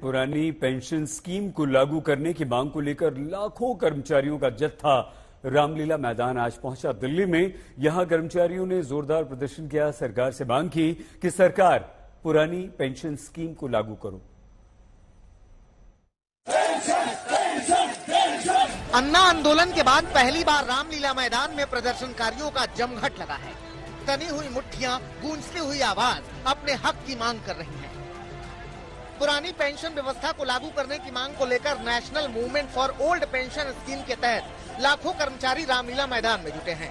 पुरानी pension scheme को लागू करने की मांग को लेकर लाखों कर्मचारियों का जत्था रामलीला मैदान आज पहुंचा। दिल्ली में यहां कर्मचारियों ने जोरदार प्रदर्शन किया, सरकार से मांग की कि सरकार पुरानी पेंशन स्कीम को लागू करो। अन्ना आंदोलन के बाद पहली बार रामलीला मैदान में प्रदर्शनकारियों का जमघट लगा है। तनी हुई मुट्ठियां, गूंजती हुई आवाज अपने हक की मांग कर रही हैं। पुरानी पेंशन व्यवस्था को लागू करने की मांग को लेकर national movement for old pension scheme के तहत लाखों कर्मचारी रामलीला मैदान में जुटे हैं।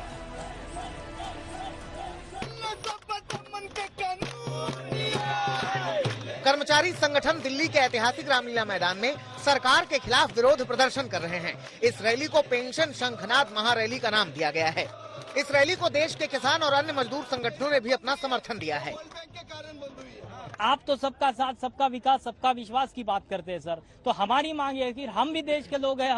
कर्मचारी संगठन दिल्ली के ऐतिहासिक रामलीला मैदान में सरकार के खिलाफ विरोध प्रदर्शन कर रहे हैं। इस रैली को पेंशन शंखनाद महारैली का नाम दिया गया है। इस रैली को देश के किसान और अन्य मजदूर संगठनों ने भी अपना समर्थन दिया है। आप तो सबका साथ, सबका विकास, सबका विश्वास की बात करते हैं सर, तो हमारी मांग ये है कि हम भी देश के लोग हैं,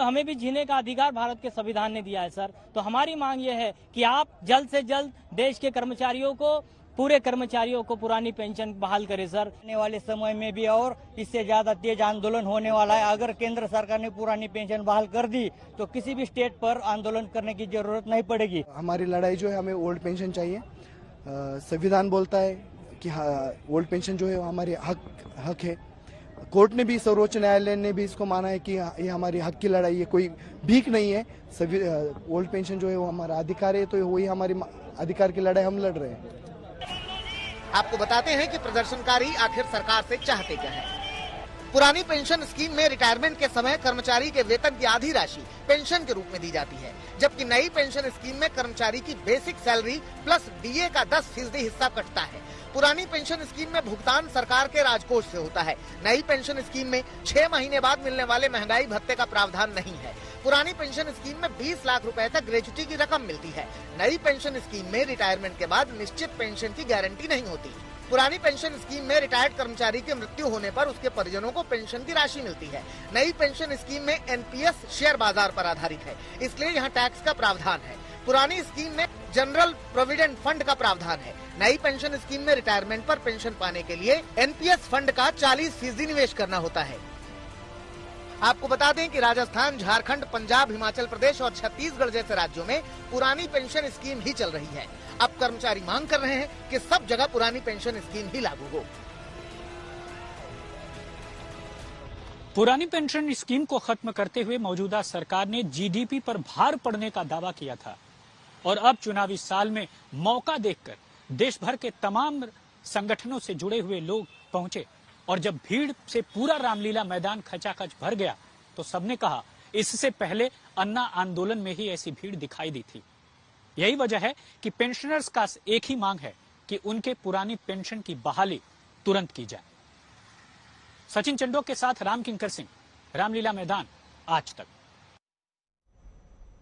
हमें भी जीने का अधिकार भारत के संविधान ने दिया है सर। तो हमारी मांग ये है कि आप जल्द से जल्द देश के कर्मचारियों को, पूरे कर्मचारियों को पुरानी पेंशन बहाल करें सर। आने वाले समय में भी और इससे ज्यादा तेज आंदोलन होने वाला है। अगर केंद्र सरकार ने पुरानी पेंशन बहाल कर दी तो किसी भी स्टेट पर आंदोलन करने की जरूरत नहीं पड़ेगी। हमारी लड़ाई जो है, हमें ओल्ड पेंशन चाहिए। संविधान बोलता है कि ओल्ड पेंशन जो है हमारे हक है। कोर्ट ने भी, सर्वोच्च न्यायालय ने भी इसको माना है कि ये हमारी हक की लड़ाई है, कोई भीख नहीं है। ओल्ड पेंशन जो है वो हमारा अधिकार है, तो वही हमारी अधिकार की लड़ाई हम लड़ रहे हैं। आपको बताते हैं कि प्रदर्शनकारी आखिर सरकार से चाहते क्या है। पुरानी पेंशन स्कीम में रिटायरमेंट के समय कर्मचारी के वेतन की आधी राशि पेंशन के रूप में दी जाती है, जबकि नई पेंशन स्कीम में कर्मचारी की बेसिक सैलरी प्लस डीए का 10% हिस्सा कटता है। पुरानी पेंशन स्कीम में भुगतान सरकार के राजकोष से होता है। नई पेंशन स्कीम में 6 महीने बाद मिलने वाले महंगाई भत्ते का प्रावधान नहीं है। पुरानी पेंशन स्कीम में 20 लाख रुपए तक ग्रेच्युटी की रकम मिलती है। नई पेंशन स्कीम में रिटायरमेंट के बाद निश्चित पेंशन की गारंटी नहीं होती। पुरानी पेंशन स्कीम में रिटायर्ड कर्मचारी की मृत्यु होने पर उसके परिजनों को पेंशन की राशि मिलती है। नई पेंशन स्कीम में एनपीएस शेयर बाजार पर आधारित है, इसलिए यहाँ टैक्स का प्रावधान है। पुरानी स्कीम में जनरल प्रोविडेंट फंड का प्रावधान है। नई पेंशन स्कीम में रिटायरमेंट पर पेंशन पाने के लिए एनपीएस फंड का 40% निवेश करना होता है। आपको बता दें कि राजस्थान, झारखंड, पंजाब, हिमाचल प्रदेश और छत्तीसगढ़ जैसे राज्यों में पुरानी पेंशन स्कीम ही चल रही है। अब कर्मचारी मांग कर रहे हैं कि सब जगह पुरानी पेंशन स्कीम ही लागू हो। पुरानी पेंशन स्कीम को खत्म करते हुए मौजूदा सरकार ने जीडीपी पर भार पड़ने का दावा किया था और अब चुनावी साल में मौका देखकर देश भर के तमाम संगठनों से जुड़े हुए लोग पहुंचे और जब भीड़ से पूरा रामलीला मैदान खचाखच भर गया तो सबने कहा इससे पहले अन्ना आंदोलन में ही ऐसी भीड़ दिखाई दी थी। यही वजह है कि पेंशनर्स का एक ही मांग है कि उनके पुरानी पेंशन की बहाली तुरंत की जाए। सचिन चंडो के साथ राम किंकर सिंह, रामलीला मैदान, आज तक।